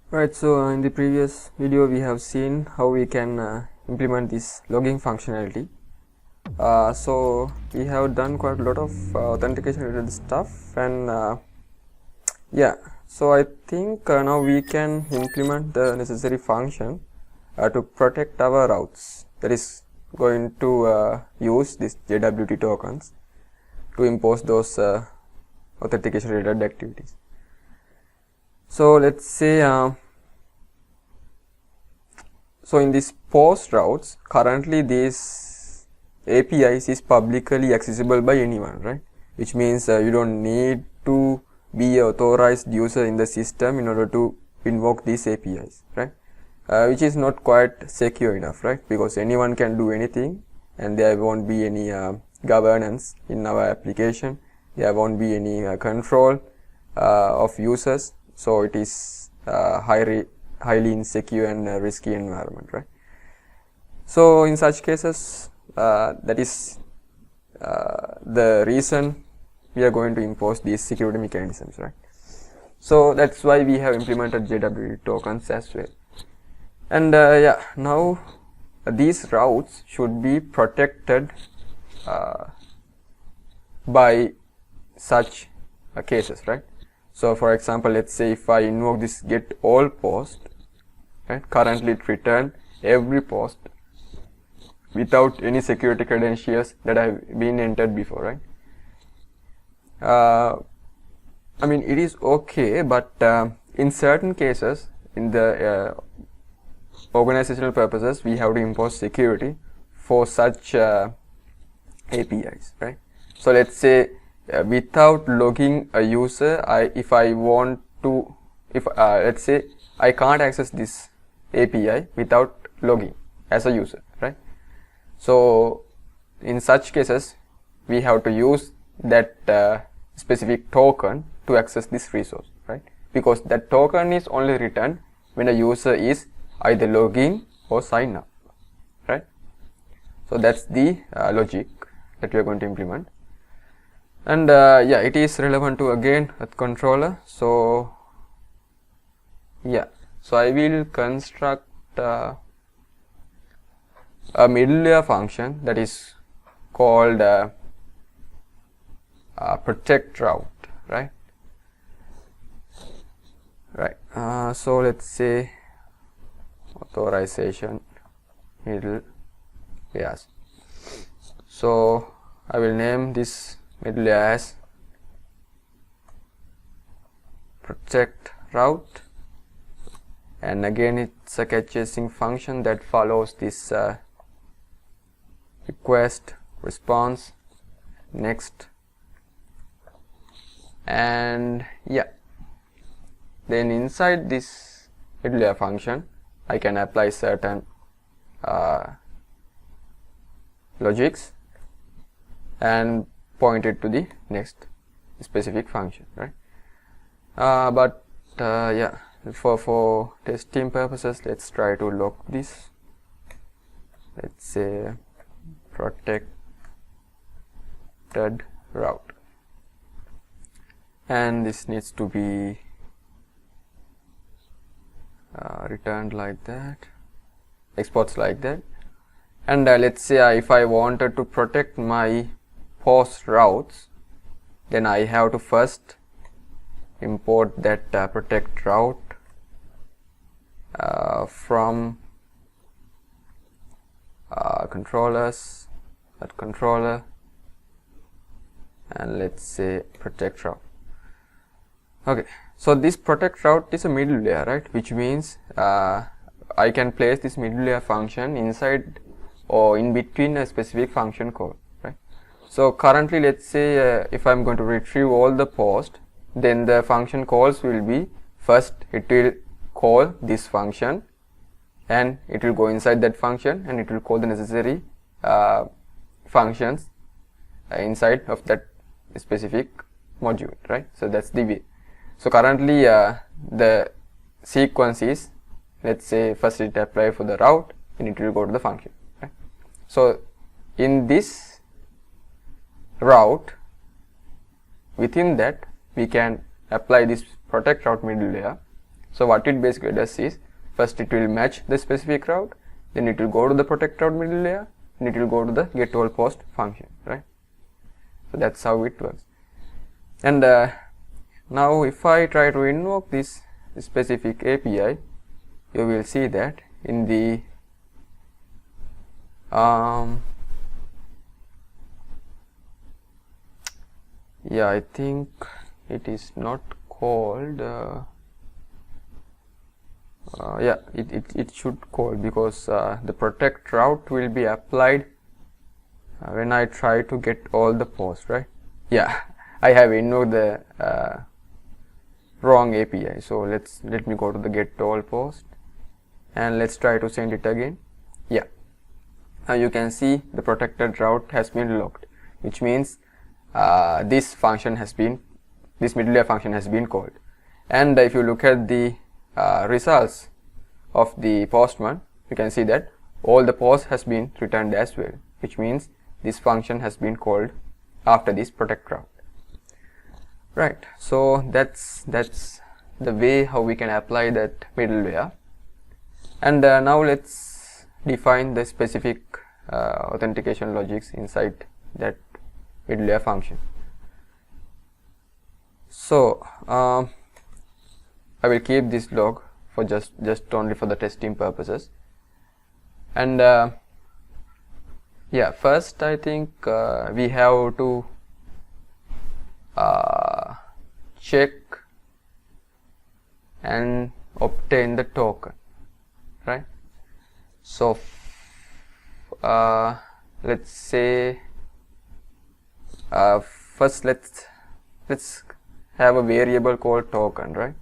Right, so in the previous video we have seen how we can implement this logging functionality. So we have done quite a lot of authentication related stuff, and yeah, so I think now we can implement the necessary function to protect our routes. That is going to use these JWT tokens to impose those authentication related activities. So let's say so in this post routes, currently these APIs is publicly accessible by anyone, right? Which means you don't need to be an authorized user in the system in order to invoke these APIs, right? Which is not quite secure enough, right? Because anyone can do anything, and there won't be any governance in our application. There won't be any control of users, so it is highly insecure and risky environment, right? So in such cases, that is the reason we are going to impose these security mechanisms, right? So that's why we have implemented JWT tokens as well. And yeah, now these routes should be protected by such cases, right? So for example, let's say if I invoke this get all post, right, currently it return every post without any security credentials that have been entered before, right? I mean, it is okay, but in certain cases, in the organizational purposes, we have to impose security for such APIs, right? So let's say without logging a user, if I want to, let's say I can't access this API without logging as a user, right? So in such cases, we have to use that specific token to access this resource, right? Because that token is only returned when a user is either logging or sign up, right? So that's the logic that we are going to implement. And yeah, it is relevant to again a controller. So yeah, so I will construct a middleware function that is called protect route, right? Right. So let's say authorization middle, yes. So I will name this middleware as protect route, and again it's a catch chasing function that follows this request, response, next, and yeah, then inside this middleware function I can apply certain logics and point it to the next specific function, right? But yeah, for testing purposes, let's try to log this. Let's say protected route, and this needs to be returned like that, exports like that. And let's say if I wanted to protect my post routes, then I have to first import that protect route from controllers, that controller, and let's say protect route. Okay, so this protect route is a middleware, right? Which means I can place this middleware function inside or in between a specific function call, right? So currently, let's say if I'm going to retrieve all the posts, then the function calls will be first it will call this function, and it will go inside that function, and it will call the necessary functions inside of that specific module, right? So that's the way. So currently the sequence is, let's say first it apply for the route, and it will go to the function, right? So in this route, within that we can apply this protect route middleware So what it basically does is, first it will match the specific route, then it will go to the protect route middle layer, and it will go to the get all post function, right? So that's how it works. And now if I try to invoke this specific API, you will see that in the yeah, I think it is not called yeah, it should call, because the protect route will be applied when I try to get all the posts, right? Yeah, I have invoked the wrong API. So let me go to the get all post and let's try to send it again. Yeah, now you can see the protected route has been locked, which means this middleware function has been called. And if you look at the results of the post one, you can see that all the posts has been returned as well, which means this function has been called after this protect route, right? So that's the way how we can apply that middleware. And now let's define the specific authentication logics inside that middleware function. So I will keep this log for just only for the testing purposes. And yeah, first I think we have to check and obtain the token, right? So let's say first let's have a variable called token, right?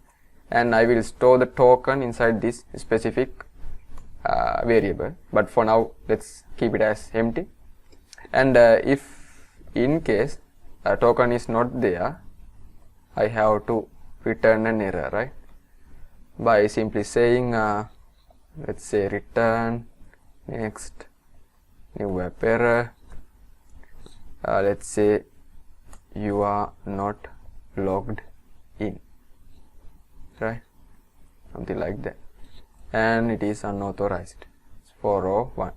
And I will store the token inside this specific variable, but for now let's keep it as empty. And if in case a token is not there, I have to return an error, right? By simply saying let's say return next new web error, let's say you are not logged in, right? Something like that, and it is unauthorized. It's 401.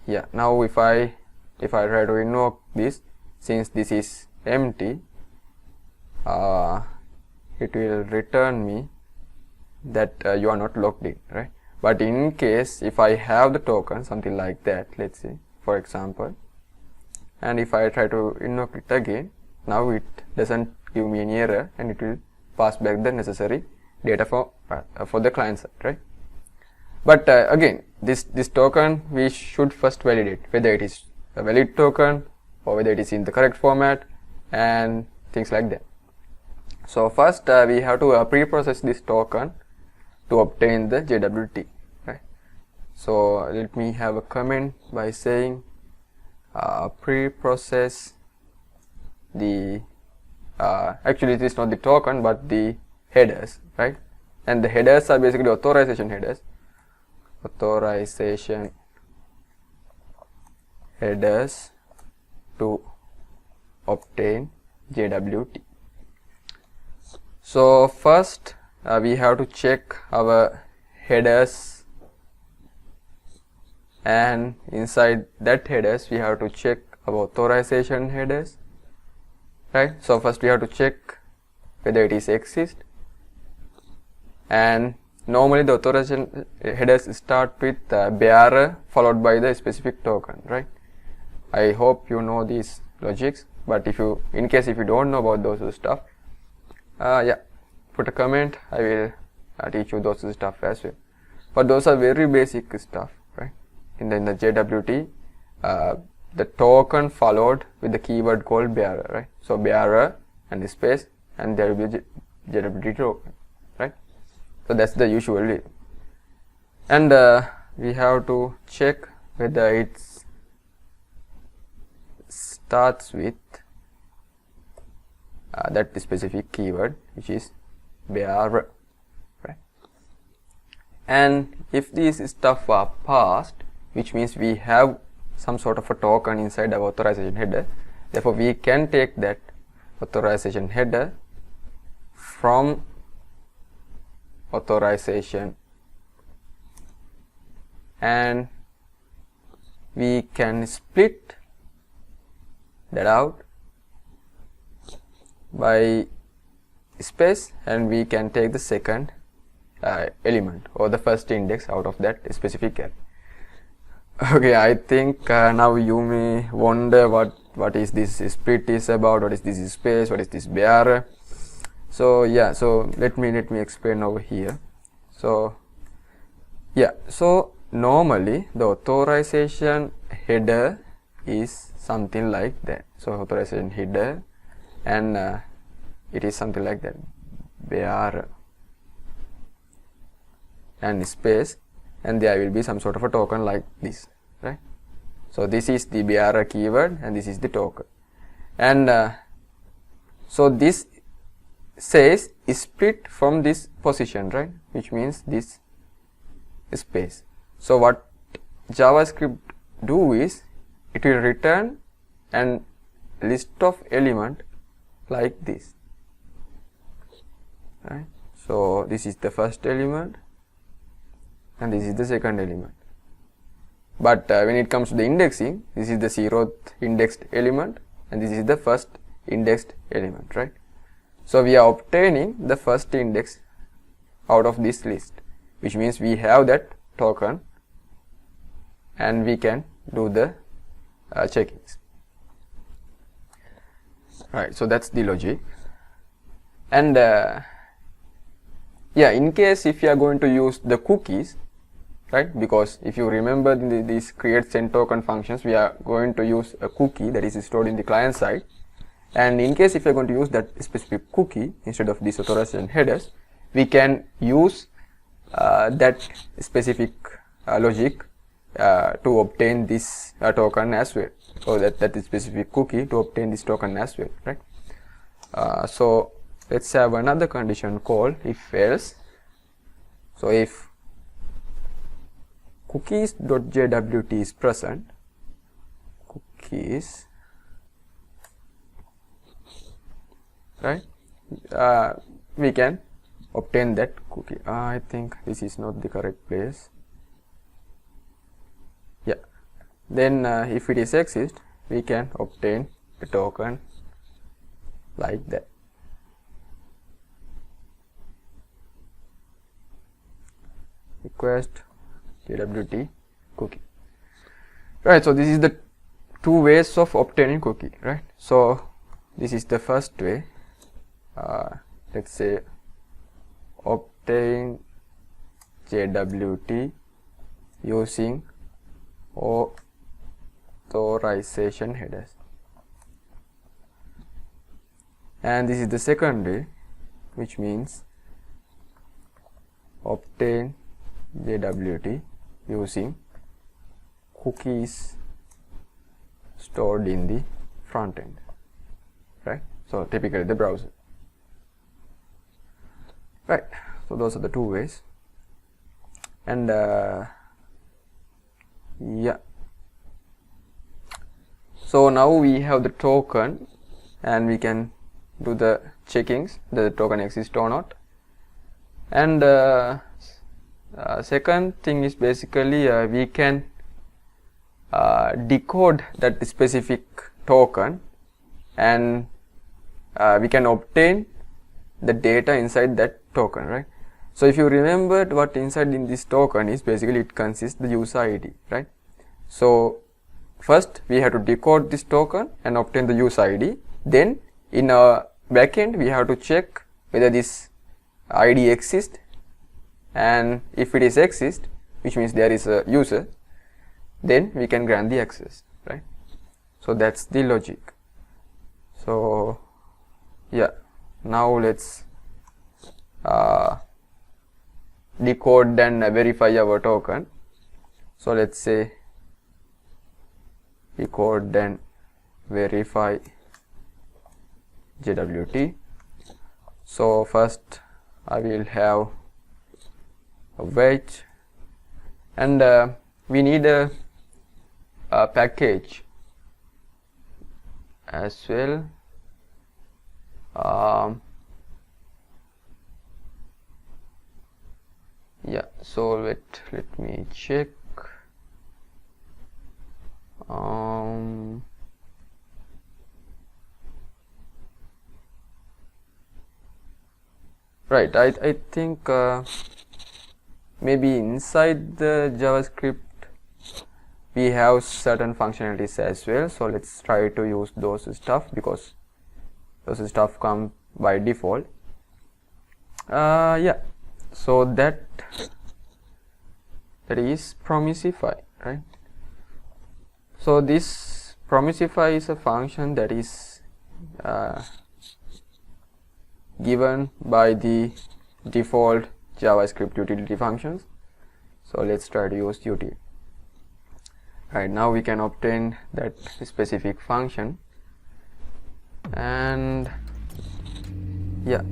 Yeah, now if I try to invoke this, since this is empty, it will return me that you are not logged in, right? But in case if I have the token, something like that, let's say for example, and if I try to invoke it again, now it doesn't give me any error and it will pass back the necessary data for the client side, right? But again, this token we should first validate whether it is a valid token or whether it is in the correct format and things like that. So first we have to pre-process this token to obtain the JWT, right? So let me have a comment by saying pre-process the actually it is not the token but the headers, right? And the headers are basically authorization headers to obtain JWT. So first we have to check our headers, and inside that headers we have to check our authorization headers, right? So first we have to check whether it is exist, and normally the authorization headers start with bearer followed by the specific token, right? I hope you know these logics, but in case if you don't know about those stuff, yeah, put a comment. I will teach you those stuff as well. But those are very basic stuff, right? In the JWT, the token followed with the keyword called bearer, right? So bearer and the space, and there will be JWT token, right? So that's the usual way. And we have to check whether it starts with that specific keyword, which is bearer, right? And if these stuff are passed, which means we have some sort of a token inside our authorization header, therefore we can take that authorization header from authorization, and we can split that out by space, and we can take the second element or the first index out of that specific array. Okay, I think now you may wonder what is this split is about, what is this space, what is this bearer. So yeah, so let me explain over here. So yeah, so normally the authorization header is something like that. So authorization header, and it is something like that, bearer and space, and there will be some sort of a token like this, right? So this is the bearer keyword and this is the token, and so this says split from this position, right, which means this space. So what JavaScript do is it will return an list of element like this, right? So this is the first element and this is the second element, but when it comes to the indexing, this is the 0th indexed element and this is the first indexed element, right? So we are obtaining the first index out of this list, which means we have that token and we can do the checkings, right? So that's the logic. And yeah, in case if you are going to use the cookies, right, because if you remember these create send token functions, we are going to use a cookie that is stored in the client side, and in case if you are going to use that specific cookie instead of these authorization headers, we can use that specific logic to obtain this token as well. So that is specific cookie to obtain this token as well, right? So let's have another condition called if else. So if cookies.jwt is present, cookies, right, we can obtain that cookie. I think this is not the correct place. Yeah, then if it is exist, we can obtain the token like that. Request JWT cookie, right? So this is the two ways of obtaining cookie, right? So this is the first way. Let's say obtain JWT using authorization headers, and this is the second way, which means obtain JWT using cookies stored in the front end, right? So typically the browser, right? So those are the two ways, and yeah, so now we have the token and we can do the checkings that the token exists or not. And second thing is basically we can decode that specific token, and we can obtain the data inside that token, right? So if you remember what inside in this token is, basically it consists the user ID, right? So first we have to decode this token and obtain the user ID. Then in our backend we have to check whether this ID exists, and if it is exist, which means there is a user, then we can grant the access, right? So that's the logic. So yeah, now let's decode and verify our token. So let's say decode and verify JWT. So first I will have a wait, and we need a package as well. Yeah, so let me check. Right, I think maybe inside the JavaScript we have certain functionalities as well, so let's try to use those stuff because those stuff come by default. Yeah, so that is Promisify, right? So this Promisify is a function that is given by the default JavaScript utility functions. So let's try to use util. Right, now we can obtain that specific function, and yeah,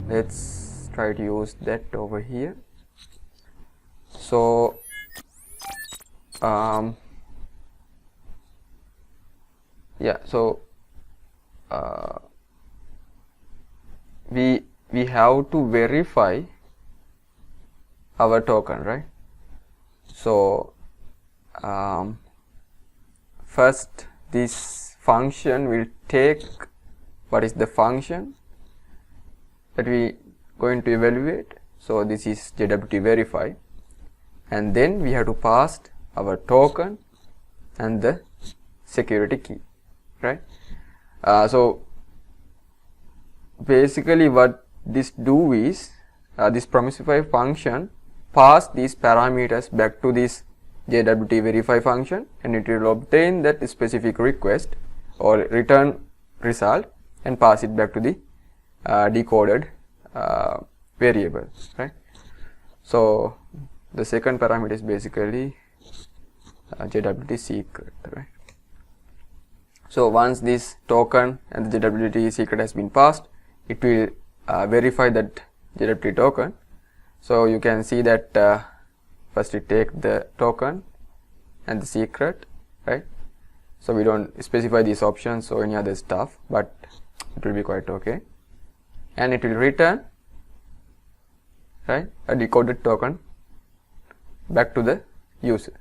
let's try to use that over here. So yeah, so we have to verify our token, right? So first this function will take what is the function that we going to evaluate. So this is JWT verify, and then we have to pass our token and the security key, right? So basically what this do is this Promisify function pass these parameters back to this JWT verify function, and it will obtain that specific request or return result and pass it back to the decoded variable, right? So the second parameter is basically JWT secret, right? So once this token and the JWT secret has been passed, it will verify that JWT token. So you can see that first it take the token and the secret, right? So we don't specify these options or any other stuff, but it will be quite okay, and it will return, right, a decoded token back to the user.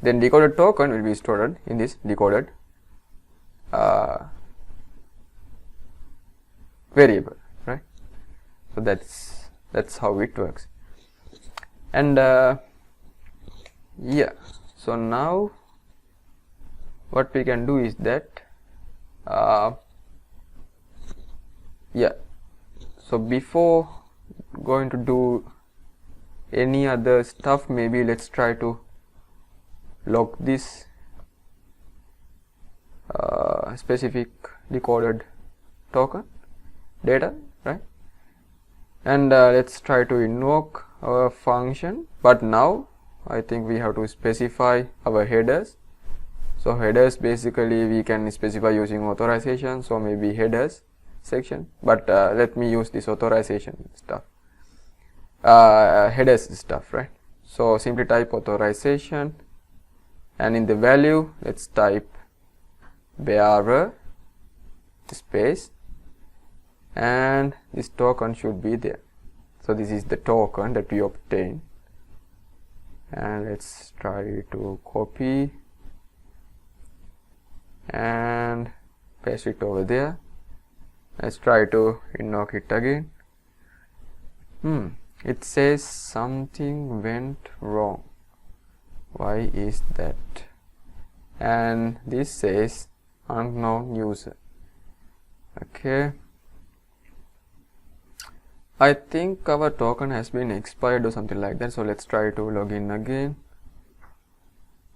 Then decoded token will be stored in this decoded variable, right? So that's how it works. And yeah, so now what we can do is that yeah, so before going to do any other stuff, maybe let's try to log this specific decoded token data, right? And let's try to invoke our function, but now I think we have to specify our headers. So headers, basically we can specify using authorization, so maybe headers section, but let me use this authorization stuff, headers stuff, right? So simply type authorization, and in the value let's type bearer space, and this token should be there. So this is the token that we obtain, and let's try to copy and paste it over there. Let's try to invoke it again. It says something went wrong. Why is that? And this says unknown user. Okay, I think our token has been expired or something like that. So let's try to log in again,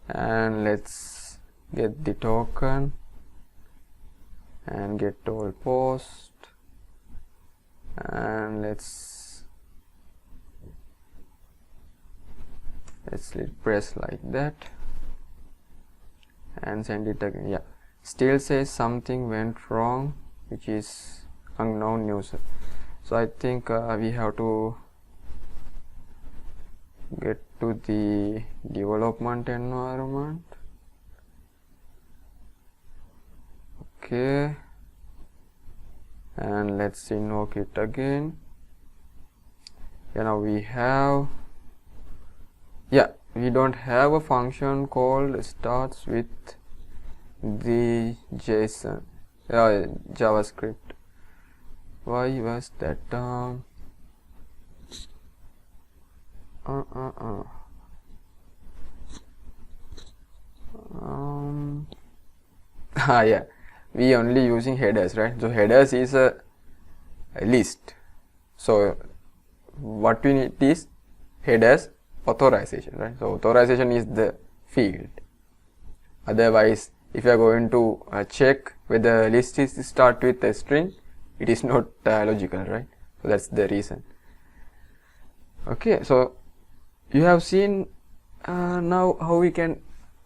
and let's get the token and get all post, and let's press like that and send it again. Yeah, still says something went wrong, which is unknown user. So I think we have to get to the development environment. Okay, and let's invoke it again, now we have, we don't have a function called starts with the JSON JavaScript. Why was that? Yeah, we only using headers, right? So headers is a list. So what we need is headers authorization, right? So authorization is the field. Otherwise, if you are going to check whether list is start with a string, it is not logical, right? So that's the reason. Okay, so you have seen now how we can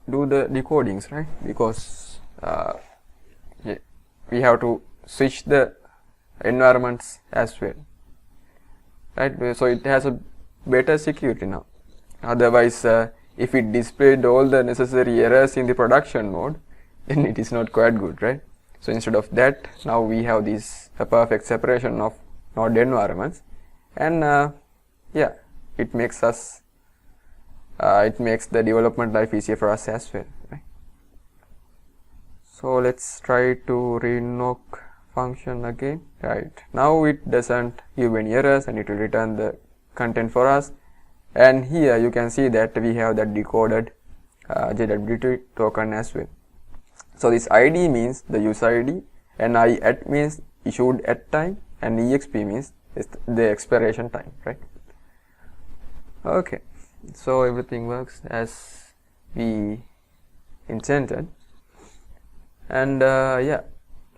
do the decodings, right? Because we have to switch the environments as well, right? So it has a better security now. Otherwise, if it displayed all the necessary errors in the production mode, then it is not quite good, right? So instead of that, now we have this perfect separation of node environments, and it makes us it makes the development life easier for us as well, right? So let's try to re-invoke function again. Right, now it doesn't give any errors and it will return the content for us. And here you can see that we have that decoded JWT token as well. So this ID means the user ID, and I at means issued at time, and exp means the expiration time, right? Okay, so everything works as we intended, and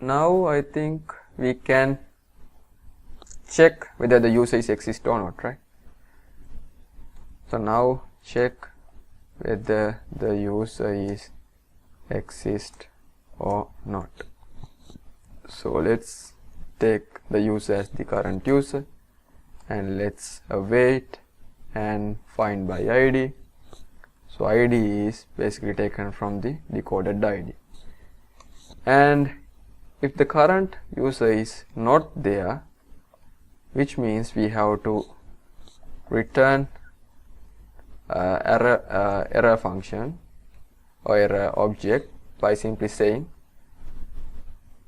now I think we can check whether the user is exist or not, right? So now check whether the user is exist or not. So let's take the user as the current user, and let's await and find by ID. So ID is basically taken from the decoded ID, and if the current user is not there, which means we have to return error function or error object by simply saying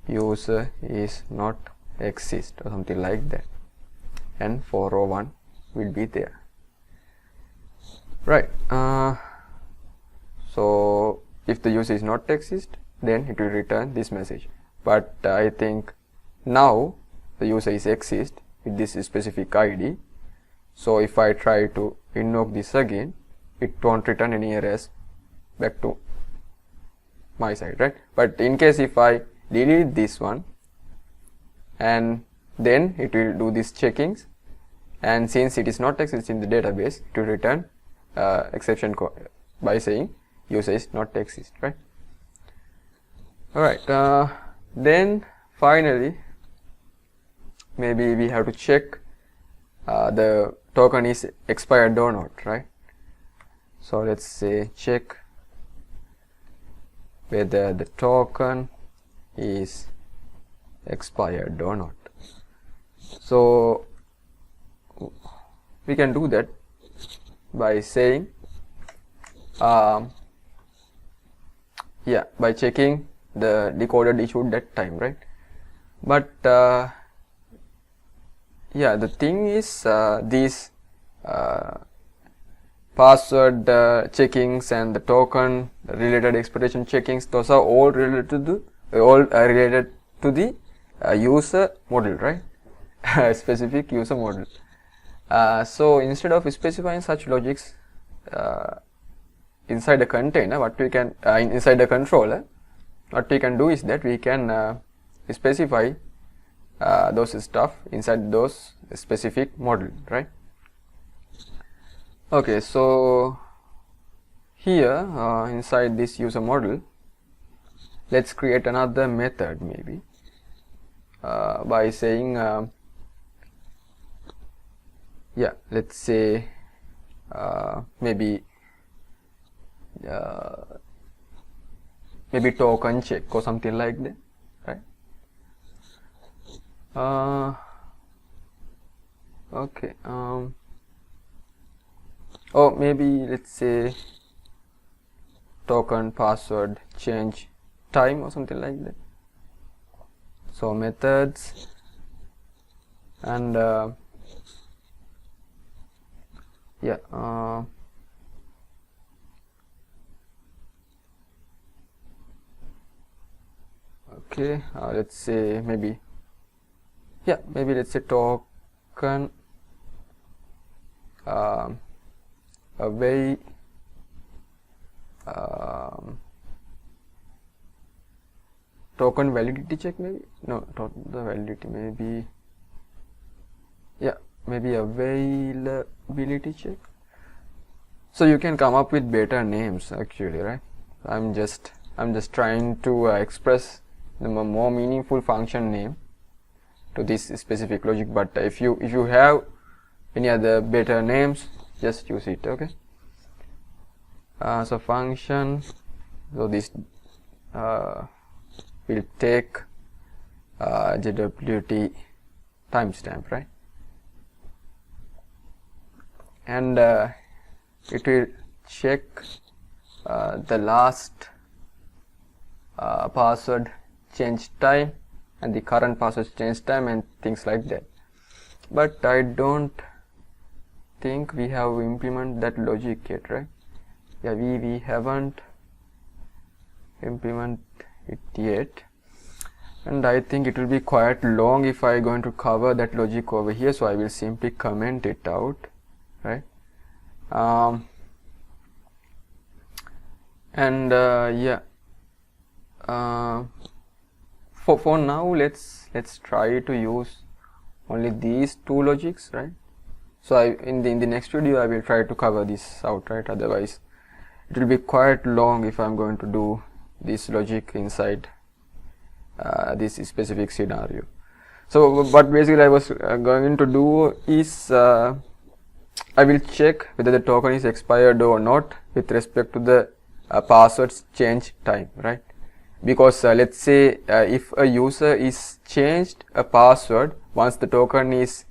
user is not exist or something like that, and for row 1 will be there, right? So if the user is not exist, then it will return this message. But I think now the user is exist with this specific ID. So if I try to invoke this again, it won't return any errors back to my side, right? But in case if I delete this one, and then it will do these checkings, and since it is not exist in the database, it will return exception code by saying user is not exist, right? Alright, then finally maybe we have to check the token is expired or not, right? So let's say check whether the token is expired or not. So we can do that by saying by checking the decoded issued that time, right? But the thing is these password checkings and the token related expiration checkings, those are all related to the user model, right? Specific user model. So instead of specifying such logics inside the container, what we can inside the controller, what we can do is that we can specify those stuff inside those specific model, right? Okay, so here inside this user model, let's create another method maybe by saying let's say maybe token check or something like that, right? Okay, or maybe let's say token password change time or something like that. So methods and yeah, okay, let's say maybe, yeah, maybe let's say token away token validity check, maybe no, not the validity, maybe, yeah, maybe availability check. So you can come up with better names actually, right? I'm just trying to express the more meaningful function name to this specific logic, but if you have any other better names, just use it. Okay. So function, so this will take JWT timestamp, right? And it will check the last password change time and the current password change time and things like that. But I don't think we have implemented that logic yet, right? Yeah, we haven't implemented it yet, and I think it will be quite long if I going to cover that logic over here, so I will simply comment it out, right? And yeah, for now let's try to use only these two logics, right? So in the next video I will try to cover this out, right? Otherwise it will be quite long if I'm going to do this logic inside this specific scenario. So what basically I was going to do is I will check whether the token is expired or not with respect to the passwords change time, right? Because let's say if a user is changed a password once the token is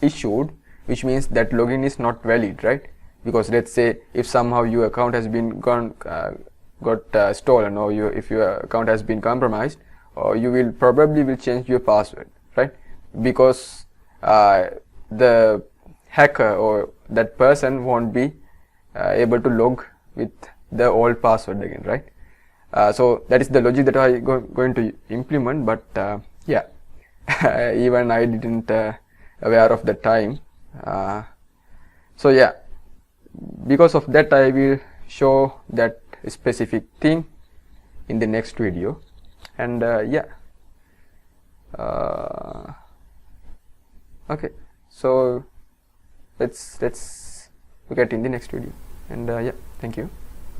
issued, which means that login is not valid, right? Because let's say if somehow your account has been got stolen, or if your account has been compromised, or you will probably change your password, right? Because the hacker or that person won't be able to log with the old password again, right? So that is the logic that I going to implement, but yeah, even I didn't aware of the time. So yeah, because of that I will show that specific thing in the next video, and yeah, okay, so let's look at in the next video, and yeah, thank you.